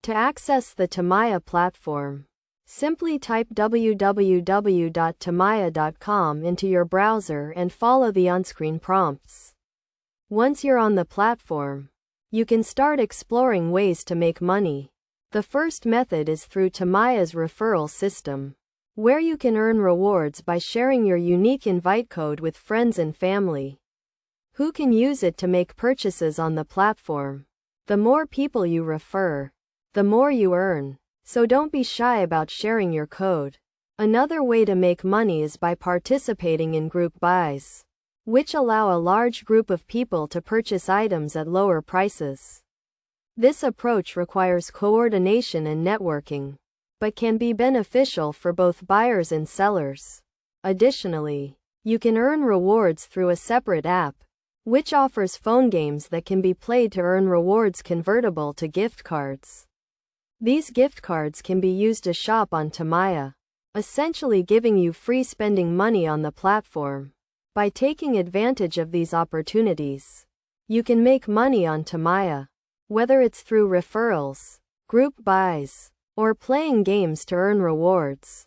To access the Temu platform, simply type www.temu.com into your browser and follow the on-screen prompts. Once you're on the platform, you can start exploring ways to make money. The first method is through Temu's referral system, where you can earn rewards by sharing your unique invite code with friends and family, who can use it to make purchases on the platform. The more people you refer, the more you earn, so don't be shy about sharing your code. Another way to make money is by participating in group buys, which allow a large group of people to purchase items at lower prices. This approach requires coordination and networking, but can be beneficial for both buyers and sellers. Additionally, you can earn rewards through a separate app, which offers phone games that can be played to earn rewards convertible to gift cards. These gift cards can be used to shop on Temu, essentially giving you free spending money on the platform. By taking advantage of these opportunities, you can make money on Temu, whether it's through referrals, group buys, or playing games to earn rewards.